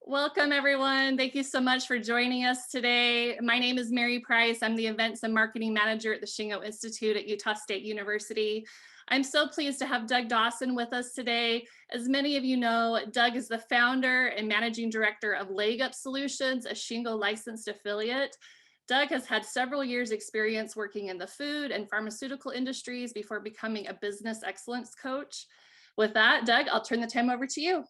Welcome, everyone. Thank you so much for joining us today. My name is Mary Price. I'm the Events and Marketing Manager at the Shingo Institute at Utah State University. I'm so pleased to have Doug Dawson with us today. As many of you know, Doug is the founder and managing director of Leg Up Solutions, a Shingo licensed affiliate. Doug has had several years experience working in the food and pharmaceutical industries before becoming a business excellence coach. With that, Doug, I'll turn the time over to you.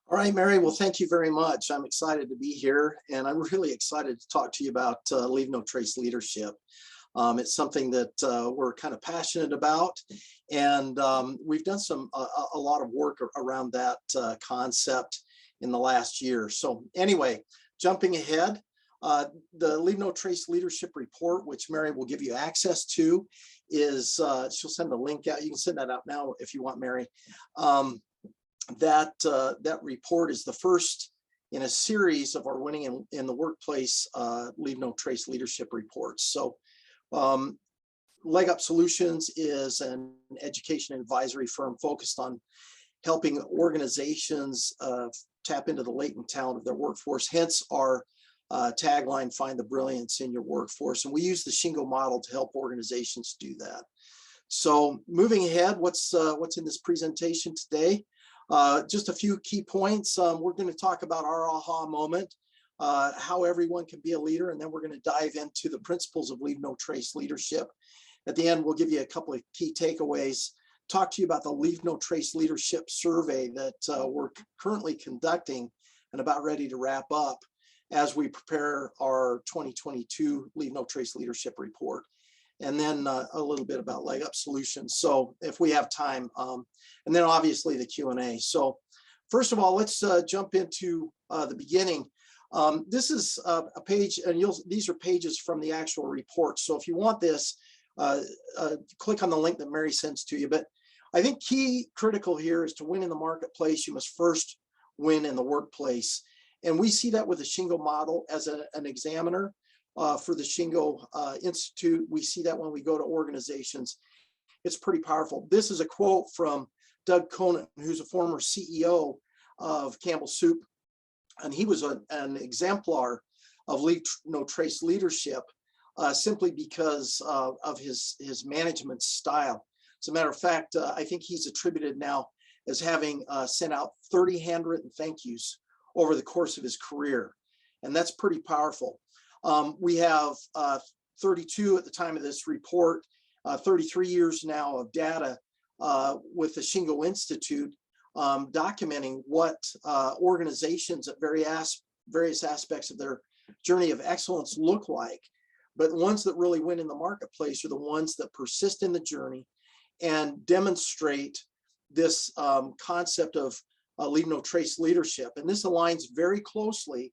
All right, Mary. Well, thank you very much. I'm excited to be here, and I'm really excited to talk to you about Leave No Trace leadership. It's something that we're kind of passionate about, and we've done a lot of work around that concept in the last year. So anyway, jumping ahead, the Leave No Trace leadership report, which Mary will give you access to, is she'll send the link out. You can send that out now if you want, Mary. That report is the first in a series of our Winning in the Workplace Leave No Trace leadership reports. So Leg Up Solutions is an education advisory firm focused on helping organizations tap into the latent talent of their workforce, hence our tagline, find the brilliance in your workforce. And we use the Shingo model to help organizations do that. So moving ahead, what's in this presentation today? Just a few key points. We're going to talk about our aha moment, how everyone can be a leader, and then we're going to dive into the principles of Leave No Trace leadership. At the end, we'll give you a couple of key takeaways, talk to you about the Leave No Trace leadership survey that we're currently conducting and about ready to wrap up as we prepare our 2022 Leave No Trace leadership report. And then a little bit about Leg Up Solutions. So if we have time, and then obviously the Q&A. So first of all, let's jump into the beginning. This is a page, and these are pages from the actual report. So if you want this, click on the link that Mary sends to you. But I think key critical here is to win in the marketplace, you must first win in the workplace. And we see that with the Shingo model as an examiner. For the Shingo Institute, we see that when we go to organizations. It's pretty powerful. This is a quote from Doug Conant, who's a former CEO of Campbell Soup, and he was an exemplar of Leave No Trace leadership simply because of his management style. As a matter of fact, I think he's attributed now as having sent out 30 handwritten thank yous over the course of his career, and that's pretty powerful. We have 32 at the time of this report, 33 years now of data with the Shingo Institute documenting what organizations at various aspects of their journey of excellence look like. But the ones that really win in the marketplace are the ones that persist in the journey and demonstrate this concept of Leave No Trace leadership. And this aligns very closely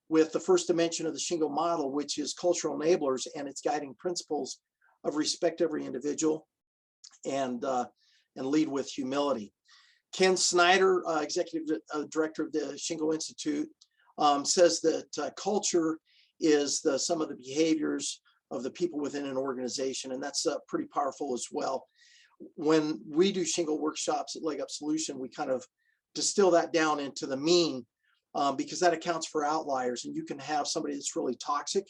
with the first dimension of the Shingo model, which is cultural enablers and its guiding principles of respect every individual and lead with humility. Ken Snyder, executive director of the Shingo Institute, says that culture is the sum of the behaviors of the people within an organization, and that's pretty powerful as well. When we do Shingo workshops at Leg Up Solution, we kind of distill that down into the mean, because that accounts for outliers, and you can have somebody that's really toxic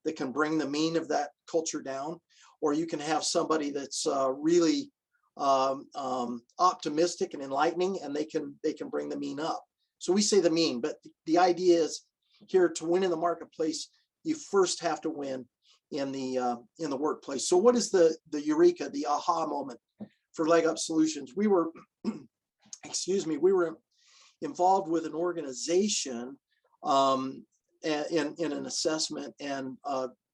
that can bring the mean of that culture down, or you can have somebody that's really optimistic and enlightening, and they can bring the mean up. So we say the mean, but the idea is here to win in the marketplace, you first have to win in the workplace. So what is the eureka, the aha moment for Leg Up Solutions? We were, excuse me, we were involved with an organization in an assessment, and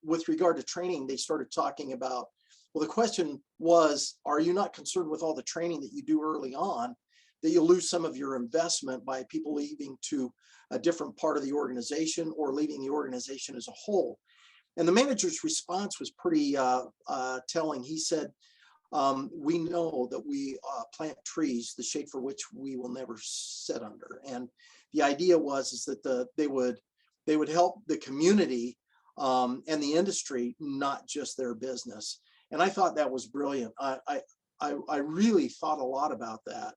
with regard to training, they started talking about, well, the question was, are you not concerned with all the training that you do early on that you lose some of your investment by people leaving to a different part of the organization or leaving the organization as a whole? And the manager's response was pretty telling. He said, we know that we plant trees, the shade for which we will never sit under. And the idea is that they would help the community and the industry, not just their business. And I thought that was brilliant. I really thought a lot about that.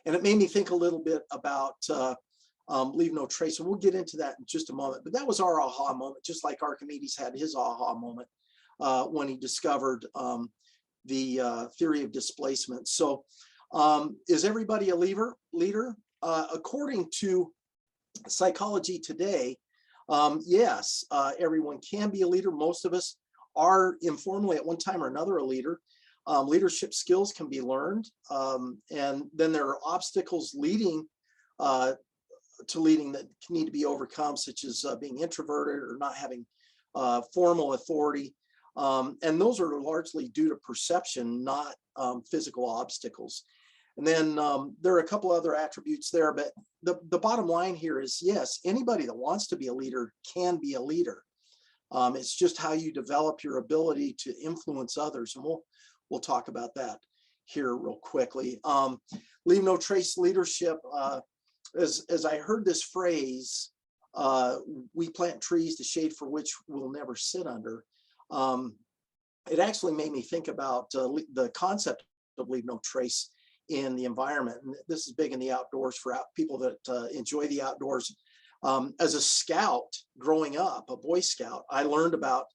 And it made me think a little bit about Leave No Trace. And we'll get into that in just a moment. But that was our aha moment, just like Archimedes had his aha moment when he discovered the theory of displacement. So is everybody a leader? According to Psychology Today, yes, everyone can be a leader. Most of us are informally at one time or another a leader. Leadership skills can be learned. And then there are obstacles leading to leading that need to be overcome, such as being introverted or not having formal authority. And those are largely due to perception, not physical obstacles. And then there are a couple other attributes there, but the bottom line here is, yes, anybody that wants to be a leader can be a leader. It's just how you develop your ability to influence others. And we'll talk about that here real quickly. Leave No Trace leadership. As I heard this phrase, we plant trees, the shade for which we'll never sit under. It actually made me think about the concept of leave no trace in the environment. And this is big in the outdoors for people that enjoy the outdoors. As a scout growing up, a Boy Scout, I learned about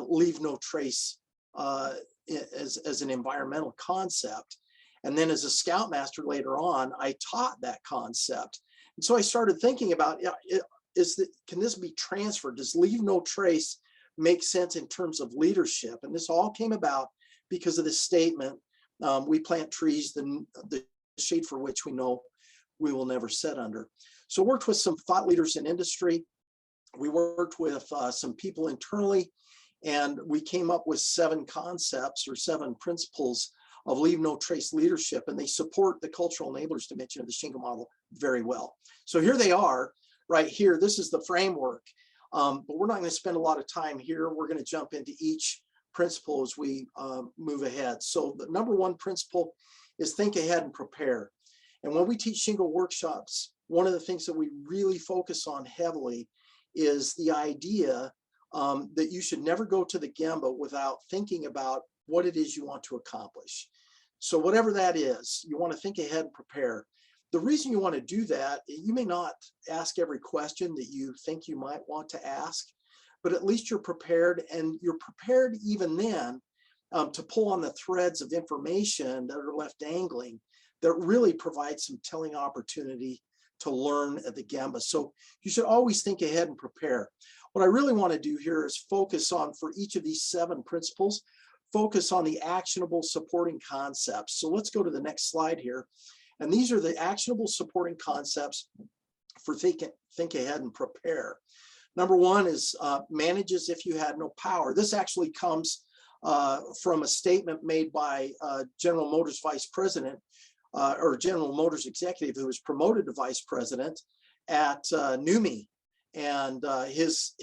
leave no trace as an environmental concept. And then as a Scoutmaster later on, I taught that concept. And so I started thinking about, can this be transferred? Does leave no trace make sense in terms of leadership? And this all came about because of this statement, we plant trees, the shade for which we know we will never sit under. So worked with some thought leaders in industry. We worked with some people internally, and we came up with 7 concepts or 7 principles of leave no trace leadership, and they support the cultural enablers dimension of the Shingo model very well. So here they are right here. This is the framework, but we're not going to spend a lot of time here. We're going to jump into each principle as we move ahead. So the number 1 principle is think ahead and prepare. And when we teach Shingo workshops, one of the things that we really focus on heavily is the idea that you should never go to the Gemba without thinking about what it is you want to accomplish. So whatever that is, you want to think ahead and prepare. The reason you want to do that, you may not ask every question that you think you might want to ask, but at least you're prepared, and you're prepared even then to pull on the threads of information that are left dangling that really provide some telling opportunity to learn at the Gemba. So you should always think ahead and prepare. What I really want to do here is focus on, for each of these 7 principles, focus on the actionable supporting concepts. So let's go to the next slide here. And these are the actionable supporting concepts for think ahead and prepare. Number 1 is manage as if you had no power. This actually comes from a statement made by General Motors Vice President or General Motors executive who was promoted to Vice President at NUMMI. And his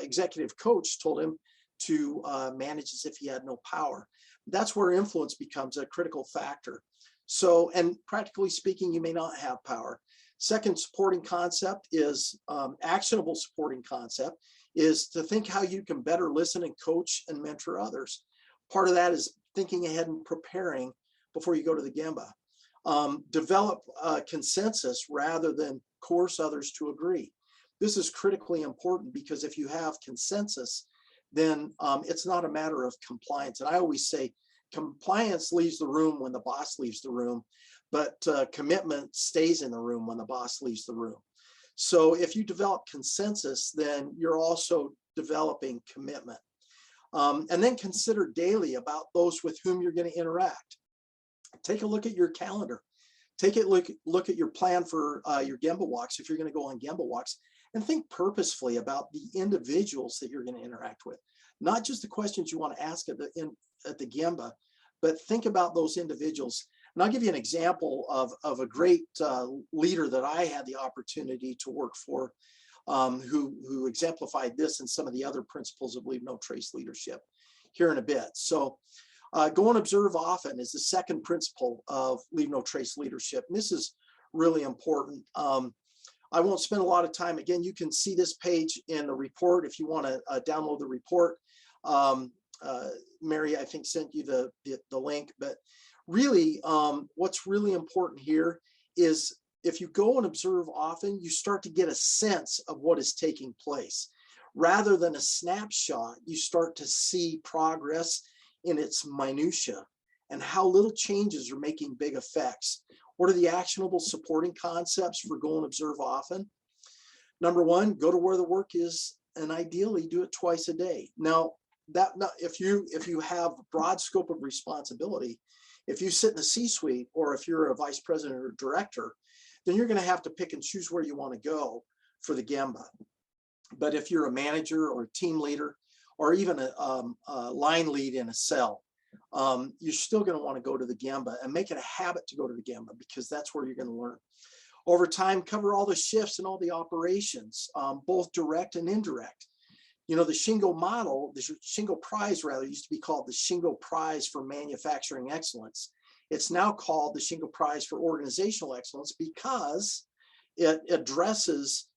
executive coach told him to manage as if he had no power. That's where influence becomes a critical factor. So, and practically speaking, you may not have power. Second supporting concept is actionable supporting concept is to think how you can better listen and coach and mentor others. Part of that is thinking ahead and preparing before you go to the Gemba. Develop consensus rather than coerce others to agree. This is critically important because if you have consensus, then it's not a matter of compliance. And I always say compliance leaves the room when the boss leaves the room, but commitment stays in the room when the boss leaves the room. So if you develop consensus, then you're also developing commitment. And then consider daily about those with whom you're going to interact. Take a look at your calendar. Take a look at your plan for your Gemba walks, if you're going to go on Gemba walks, and think purposefully about the individuals that you're going to interact with. Not just the questions you want to ask at the Gemba, but think about those individuals. And I'll give you an example of a great leader that I had the opportunity to work for, who exemplified this and some of the other principles of leave no trace leadership here in a bit. So go and observe often is the second principle of leave no trace leadership. And this is really important. I won't spend a lot of time. Again, you can see this page in the report if you want to download the report. Mary, I think, sent you the link, but Really, what's really important here is if you go and observe often, you start to get a sense of what is taking place. Rather than a snapshot, you start to see progress in its minutia and how little changes are making big effects. What are the actionable supporting concepts for go and observe often? Number one, go to where the work is, and ideally do it twice a day. Now, if you have a broad scope of responsibility, if you sit in the C-suite, or if you're a vice president or director, then you're going to have to pick and choose where you want to go for the Gemba. But if you're a manager or a team leader, or even a line lead in a cell, you're still going to want to go to the Gemba and make it a habit to go to the Gemba, because that's where you're going to learn. Over time, cover all the shifts and all the operations, both direct and indirect. You know, the Shingo model, the Shingo Prize rather, used to be called the Shingo Prize for Manufacturing Excellence. It's now called the Shingo Prize for Organizational Excellence, because it addresses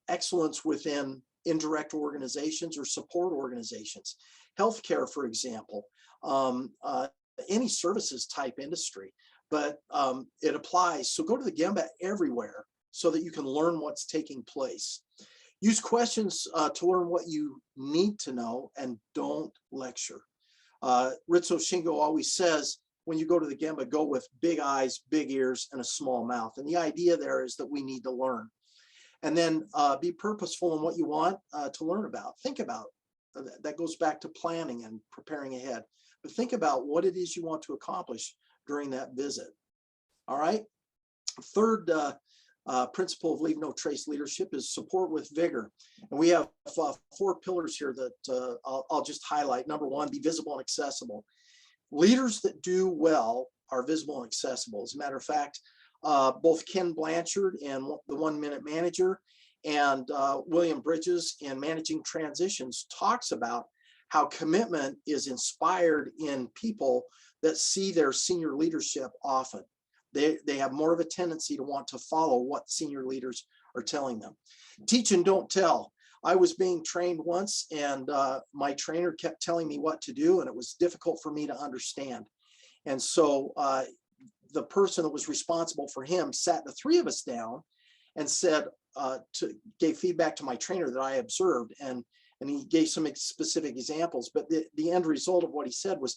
excellence within indirect organizations or support organizations. Healthcare, for example, any services type industry, but it applies. So go to the Gemba everywhere so that you can learn what's taking place. Use questions to learn what you need to know, and don't lecture. Ritsu Shingo always says, when you go to the Gemba, go with big eyes, big ears, and a small mouth. And the idea there is that we need to learn. And then be purposeful in what you want to learn about. Think about, that goes back to planning and preparing ahead. But think about what it is you want to accomplish during that visit. All right. Third principle of Leave No Trace leadership is support with vigor. And we have 4 pillars here that I'll just highlight. Number one, be visible and accessible. Leaders that do well are visible and accessible. As a matter of fact, both Ken Blanchard and the 1 Minute Manager and William Bridges in Managing Transitions talks about how commitment is inspired in people that see their senior leadership often. They have more of a tendency to want to follow what senior leaders are telling them. Teach and don't tell. I was being trained once, and my trainer kept telling me what to do, and it was difficult for me to understand. And so the person that was responsible for him sat the 3 of us down and said, gave feedback to my trainer that I observed, and he gave some specific examples. But the end result of what he said was,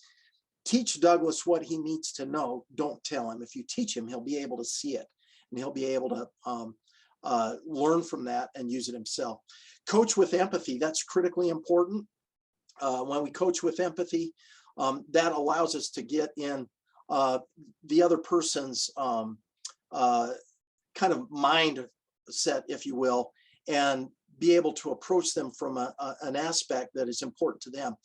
teach Douglas what he needs to know. Don't tell him. If you teach him, he'll be able to see it, and he'll be able to learn from that and use it himself. Coach with empathy. That's critically important. When we coach with empathy, that allows us to get in the other person's kind of mindset, if you will, and be able to approach them from an aspect that is important to them.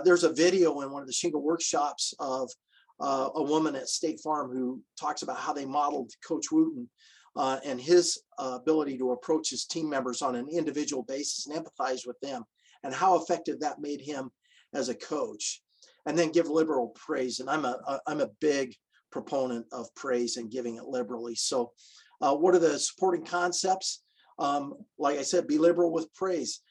There's a video in one of the Shingo workshops of a woman at State Farm who talks about how they modeled Coach Wooten and his ability to approach his team members on an individual basis and empathize with them, and how effective that made him as a coach. And then give liberal praise. And I'm a big proponent of praise and giving it liberally. So what are the supporting concepts? Like I said, be liberal with praise.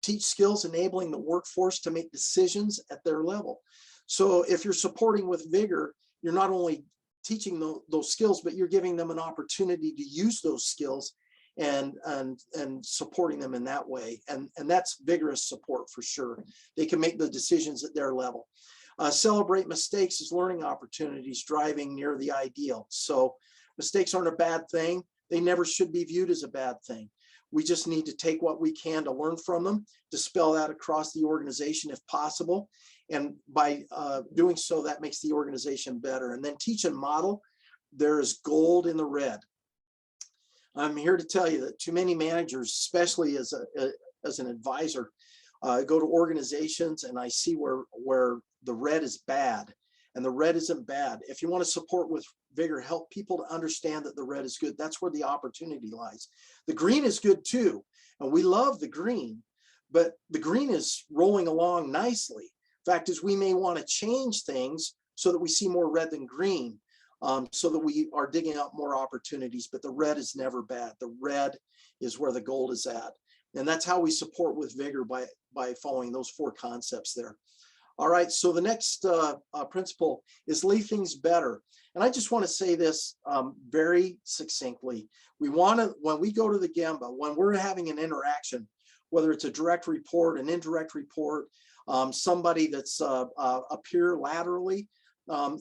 Teach skills enabling the workforce to make decisions at their level. So if you're supporting with vigor, you're not only teaching those skills, but you're giving them an opportunity to use those skills and supporting them in that way. And that's vigorous support for sure. They can make the decisions at their level. Celebrate mistakes as learning opportunities, driving near the ideal. So mistakes aren't a bad thing. They never should be viewed as a bad thing. We just need to take what we can to learn from them, dispel that across the organization if possible. And by doing so, that makes the organization better. And then teach and model. There is gold in the red. I'm here to tell you that too many managers, especially as an advisor, go to organizations and I see where the red is bad, and the red isn't bad. If you want to support with vigor, help people to understand that the red is good. That's where the opportunity lies. The green is good too, and we love the green, but the green is rolling along nicely. Fact is, we may want to change things so that we see more red than green, so that we are digging up more opportunities, but the red is never bad. The red is where the gold is at. And that's how we support with vigor, by following those 4 concepts there. All right, so the next principle is leave things better. And I just want to say this very succinctly. We want to, when we go to the Gemba, when we're having an interaction, whether it's a direct report, an indirect report, somebody that's a peer laterally,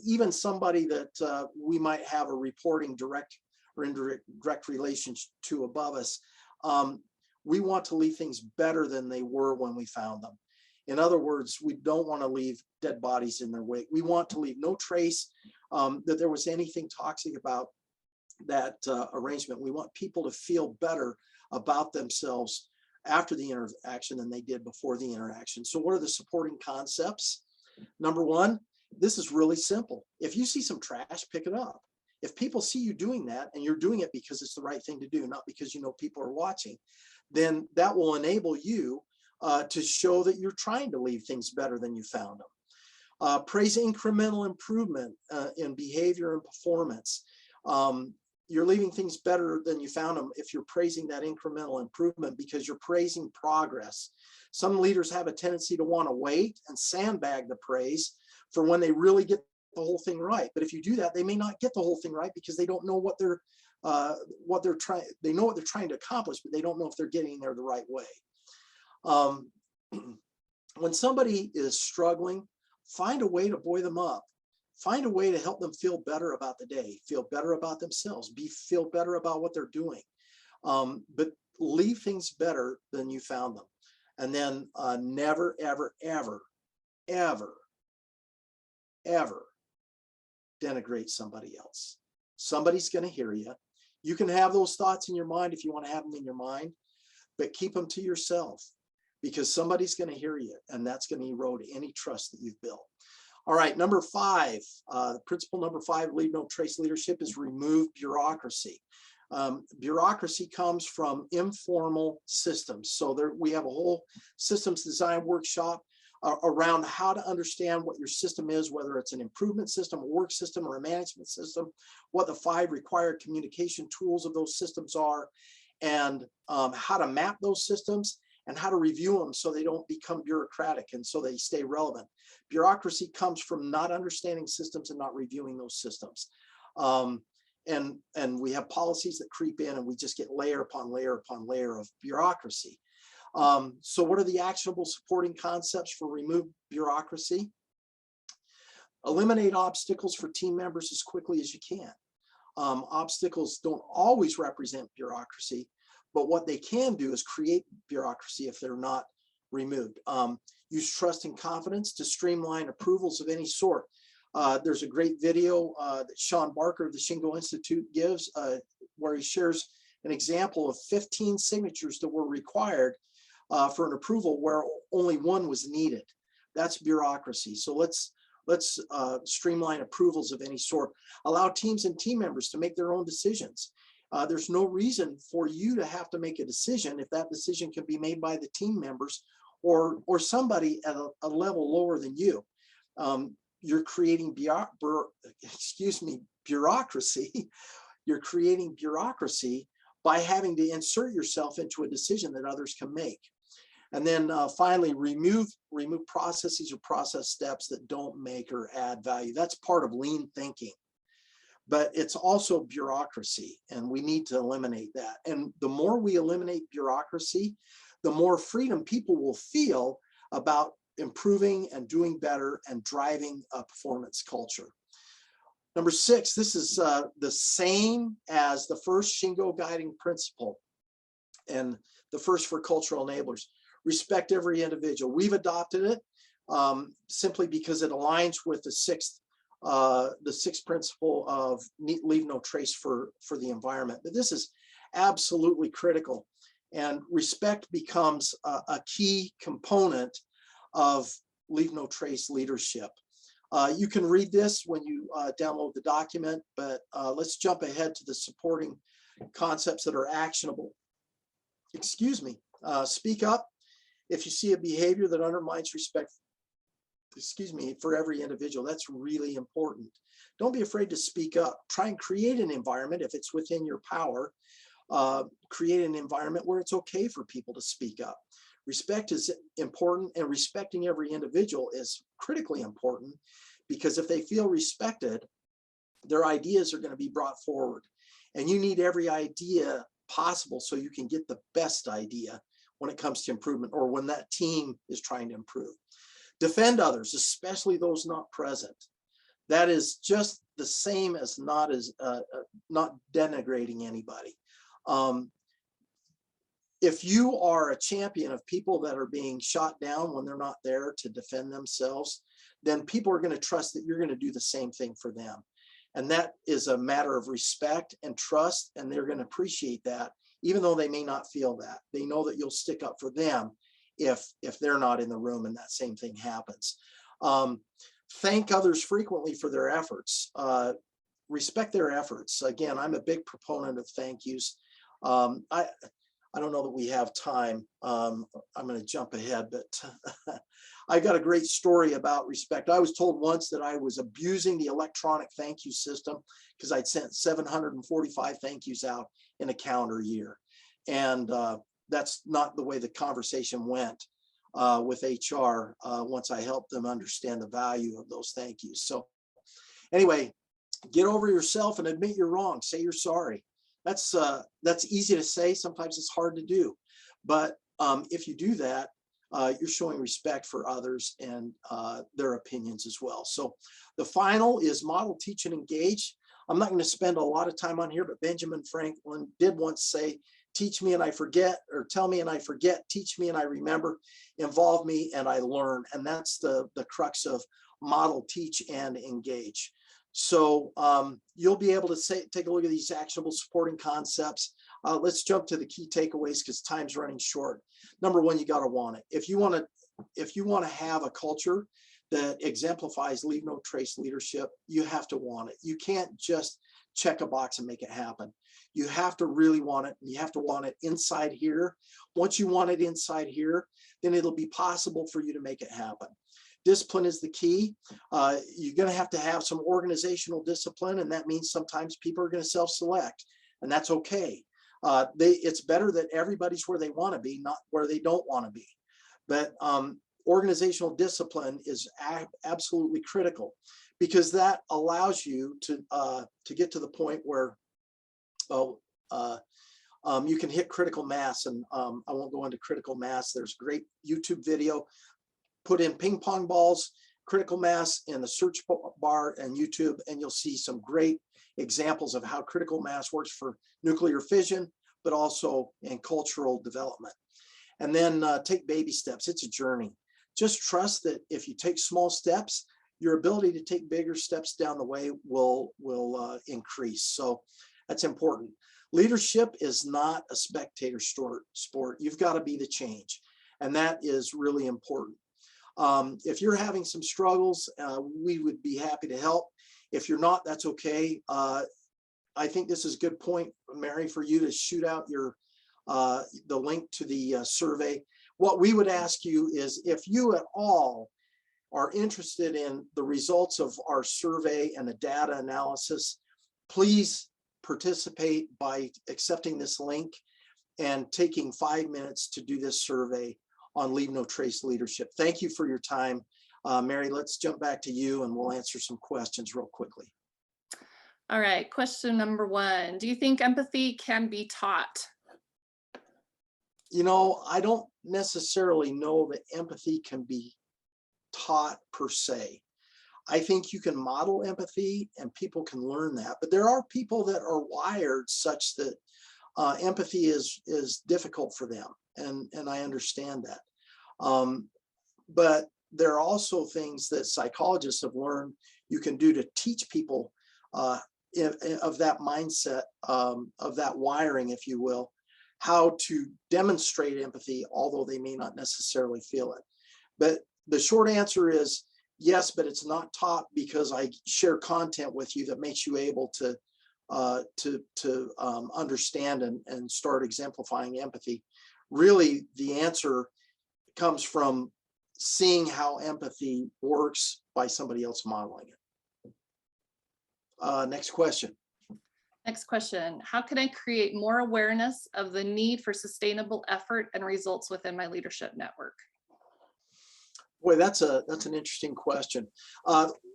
even somebody that we might have a reporting direct or indirect relations to above us, we want to leave things better than they were when we found them. In other words, we don't want to leave dead bodies in their wake. We want to leave no trace that there was anything toxic about that arrangement. We want people to feel better about themselves after the interaction than they did before the interaction. So what are the supporting concepts? Number one, this is really simple. If you see some trash, pick it up. If people see you doing that and you're doing it because it's the right thing to do, not because you know people are watching, then that will enable you to show that you're trying to leave things better than you found them. Praise incremental improvement in behavior and performance. You're leaving things better than you found them if you're praising that incremental improvement because you're praising progress. Some leaders have a tendency to want to wait and sandbag the praise for when they really get the whole thing right. But if you do that, they may not get the whole thing right because they don't know what they're trying. They know what they're trying to accomplish, but they don't know if they're getting there the right way. When somebody is struggling, find a way to buoy them up. Find a way to help them feel better about the day, feel better about themselves, feel better about what they're doing. But leave things better than you found them. And then never, ever, ever, ever, ever denigrate somebody else. Somebody's going to hear you. You can have those thoughts in your mind if you want to have them in your mind, but keep them to yourself because somebody's going to hear you, and that's going to erode any trust that you've built. All right, number five, principle number five, leave no trace leadership is remove bureaucracy. Bureaucracy comes from informal systems. So there, we have a whole systems design workshop around how to understand what your system is, whether it's an improvement system, a work system, or a management system, what the 5 required communication tools of those systems are, and how to map those systems and how to review them so they don't become bureaucratic and so they stay relevant. Bureaucracy comes from not understanding systems and not reviewing those systems. And we have policies that creep in and we just get layer upon layer upon layer of bureaucracy. So what are the actionable supporting concepts for remove bureaucracy? Eliminate obstacles for team members as quickly as you can. Obstacles don't always represent bureaucracy, but what they can do is create bureaucracy if they're not removed. Use trust and confidence to streamline approvals of any sort. There's a great video that Sean Barker of the Shingo Institute gives where he shares an example of 15 signatures that were required for an approval where only 1 was needed. That's bureaucracy. So let's streamline approvals of any sort. Allow teams and team members to make their own decisions. There's no reason for you to have to make a decision if that decision can be made by the team members or somebody at a level lower than you. You're creating bureaucracy. You're creating bureaucracy by having to insert yourself into a decision that others can make. And then finally, remove processes or process steps that don't make or add value. That's part of lean thinking. But it's also bureaucracy, and we need to eliminate that. And the more we eliminate bureaucracy, the more freedom people will feel about improving and doing better and driving a performance culture. Number 6, this is the same as the first Shingo guiding principle and the first for cultural enablers. Respect every individual. We've adopted it simply because it aligns with the sixth principle of leave no trace for the environment. But this is absolutely critical, and respect becomes a key component of leave no trace leadership. You can read this when you download the document, but let's jump ahead to the supporting concepts that are actionable. Excuse me. Speak up if you see a behavior that undermines respect, for every individual. That's really important. Don't be afraid to speak up. Try and create an environment, if it's within your power, create an environment where it's okay for people to speak up. Respect is important, and respecting every individual is critically important, because if they feel respected, their ideas are going to be brought forward. And you need every idea possible so you can get the best idea when it comes to improvement, or when that team is trying to improve. Defend others, especially those not present. That is just the same as not denigrating anybody. If you are a champion of people that are being shot down when they're not there to defend themselves, then people are going to trust that you're going to do the same thing for them. And that is a matter of respect and trust, and they're going to appreciate that, even though they may not feel that. They know that you'll stick up for them if they're not in the room and that same thing happens. Thank others frequently for their efforts. Respect their efforts. Again, I'm a big proponent of thank yous. I don't know that we have time. I'm going to jump ahead, but I got a great story about respect. I was told once that I was abusing the electronic thank you system because I'd sent 745 thank yous out in a calendar year. And that's not the way the conversation went with HR once I helped them understand the value of those thank yous. So anyway, get over yourself and admit you're wrong. Say you're sorry. That's easy to say. Sometimes it's hard to do. But if you do that, you're showing respect for others and their opinions as well. So the final is model, teach, and engage. I'm not going to spend a lot of time on here, but Benjamin Franklin did once say, teach me and I forget, or tell me and I forget, teach me and I remember, involve me and I learn. And that's the crux of model, teach, and engage. So you'll be able to take a look at these actionable supporting concepts. Let's jump to the key takeaways because time's running short. Number one, you got to want it. If you want to have a culture that exemplifies leave no trace leadership, you have to want it. You can't just check a box and make it happen. You have to really want it. You have to want it inside here. Once you want it inside here, then it'll be possible for you to make it happen. Discipline is the key. You're going to have some organizational discipline, and that means sometimes people are going to self-select, and that's okay. It's better that everybody's where they want to be, not where they don't want to be. But organizational discipline is absolutely critical, because that allows you to get to the point where you can hit critical mass. And I won't go into critical mass. There's a great YouTube video. Put in ping pong balls, critical mass in the search bar and YouTube, and you'll see some great examples of how critical mass works for nuclear fission, but also in cultural development. And then take baby steps. It's a journey. Just trust that if you take small steps, your ability to take bigger steps down the way will increase. So that's important. Leadership is not a spectator sport. You've got to be the change. And that is really important. If you're having some struggles, we would be happy to help. If you're not, that's okay. I think this is a good point, Mary, for you to shoot out the link to the survey. What we would ask you is, if you at all are interested in the results of our survey and the data analysis, please participate by accepting this link and taking 5 minutes to do this survey on Leave No Trace leadership. Thank you for your time. Mary, let's jump back to you and we'll answer some questions real quickly. All right, question number one. Do you think empathy can be taught? You know, I don't necessarily know that empathy can be taught per se. I think you can model empathy and people can learn that, but there are people that are wired such that empathy is difficult for them. And I understand that. But there are also things that psychologists have learned you can do to teach people of that mindset, of that wiring, if you will, how to demonstrate empathy, although they may not necessarily feel it. But the short answer is yes, but it's not taught, because I share content with you that makes you able to understand and start exemplifying empathy. Really, the answer comes from seeing how empathy works by somebody else modeling it. Next question. Next question. How can I create more awareness of the need for sustainable effort and results within my leadership network? Boy, that's an interesting question.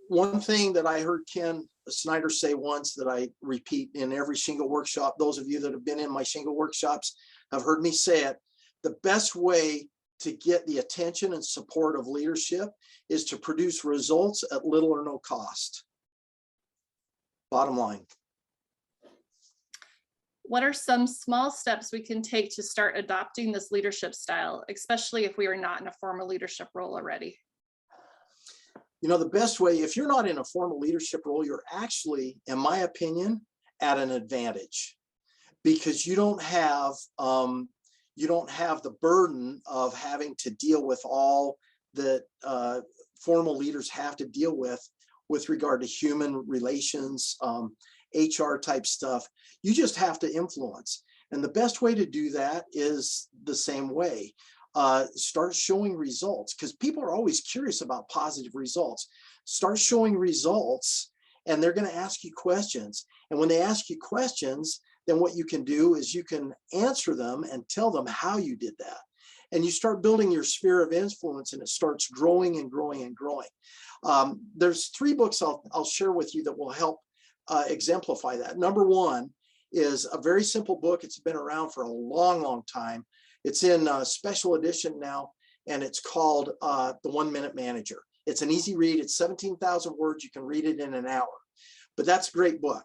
One thing that I heard Ken Snyder say once that I repeat in every Shingle workshop, those of you that have been in my Shingle workshops have heard me say it, the best way to get the attention and support of leadership is to produce results at little or no cost. Bottom line. What are some small steps we can take to start adopting this leadership style, especially if we are not in a formal leadership role already? You know, the best way, if you're not in a formal leadership role, you're actually, in my opinion, at an advantage, because you don't have the burden of having to deal with all that formal leaders have to deal with regard to human relations, HR type stuff. You just have to influence. And the best way to do that is the same way. Start showing results, because people are always curious about positive results. Start showing results, and they're going to ask you questions. And when they ask you questions, then what you can do is you can answer them and tell them how you did that. And you start building your sphere of influence, and it starts growing and growing and growing. There's 3 books I'll share with you that will help exemplify that. Number 1 is a very simple book. It's been around for a long, long time. It's in special edition now, and it's called The 1 Minute Manager. It's an easy read. It's 17,000 words. You can read it in an hour, but that's a great book.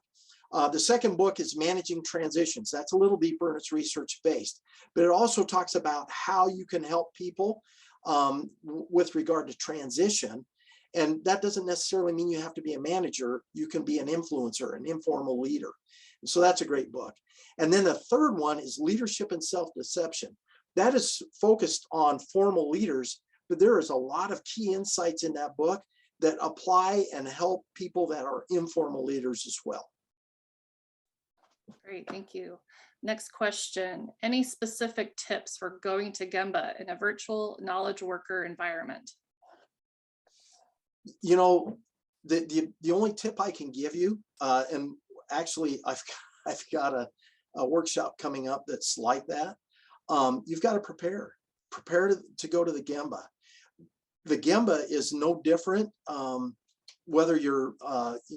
The second book is Managing Transitions. That's a little deeper, and it's research-based, but it also talks about how you can help people with regard to transition. And that doesn't necessarily mean you have to be a manager. You can be an influencer, an informal leader. And so that's a great book. And then the third one is Leadership and Self-Deception. That is focused on formal leaders, but there is a lot of key insights in that book that apply and help people that are informal leaders as well. Great, thank you. Next question. Any specific tips for going to Gemba in a virtual knowledge worker environment? You know, the only tip I can give you, and actually I've got a workshop coming up that's like that. You've got to prepare to go to the Gemba. The Gemba is no different whether you're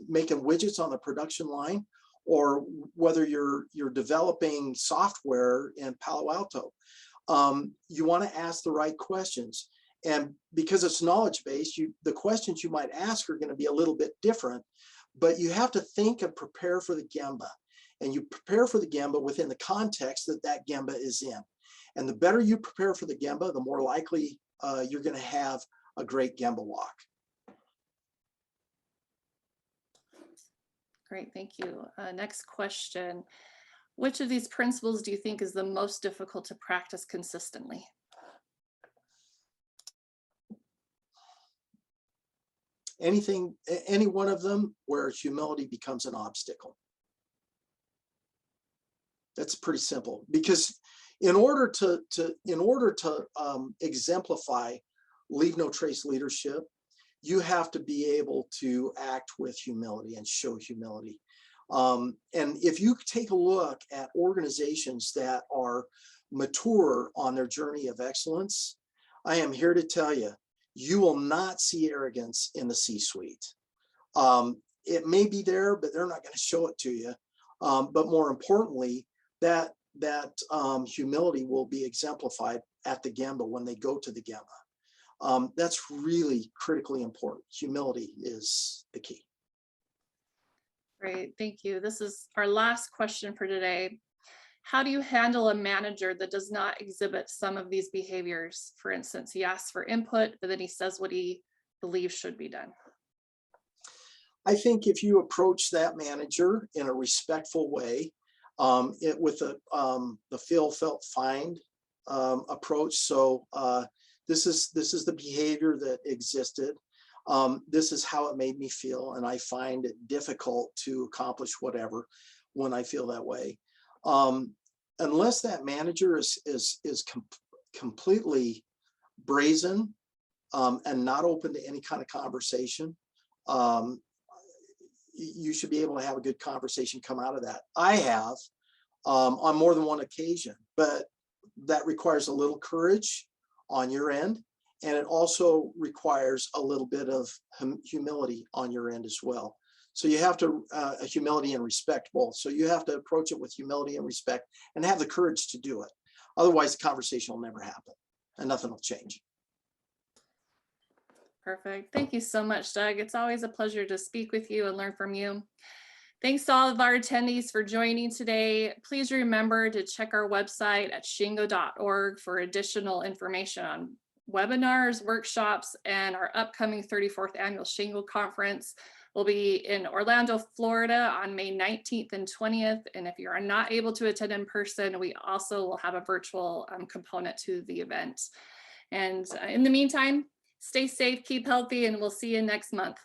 making widgets on the production line or whether you're developing software in Palo Alto. You want to ask the right questions. And because it's knowledge-based, the questions you might ask are going to be a little bit different, but you have to think and prepare for the Gemba. And you prepare for the Gemba within the context that Gemba is in. And the better you prepare for the Gemba, the more likely you're going to have a great Gemba walk. Great, thank you. Next question. Which of these principles do you think is the most difficult to practice consistently? Any one of them where humility becomes an obstacle. That's pretty simple, because in order to exemplify leave no trace leadership, you have to be able to act with humility and show humility. And if you take a look at organizations that are mature on their journey of excellence, I am here to tell you, you will not see arrogance in the C-suite. It may be there, but they're not going to show it to you. But more importantly, that humility will be exemplified at the Gemba when they go to the Gemba. That's really critically important. Humility is the key. Great, thank you. This is our last question for today. How do you handle a manager that does not exhibit some of these behaviors? For instance, he asks for input, but then he says what he believes should be done. I think if you approach that manager in a respectful way, with the feel, felt, find approach. So this is the behavior that existed. This is how it made me feel, and I find it difficult to accomplish whatever when I feel that way. Unless that manager is completely brazen and not open to any kind of conversation, you should be able to have a good conversation come out of that. I have on more than one occasion, but that requires a little courage on your end And it also requires a little bit of humility on your end as well. So you have to, humility and respect both. So you have to approach it with humility and respect and have the courage to do it. Otherwise, the conversation will never happen and nothing will change. Perfect. Thank you so much, Doug. It's always a pleasure to speak with you and learn from you. Thanks to all of our attendees for joining today. Please remember to check our website at shingo.org for additional information on webinars, workshops, and our upcoming 34th Annual Shingo Conference. We'll be in Orlando, Florida on May 19th and 20th. And if you are not able to attend in person, we also will have a virtual component to the event. And in the meantime, stay safe, keep healthy, and we'll see you next month.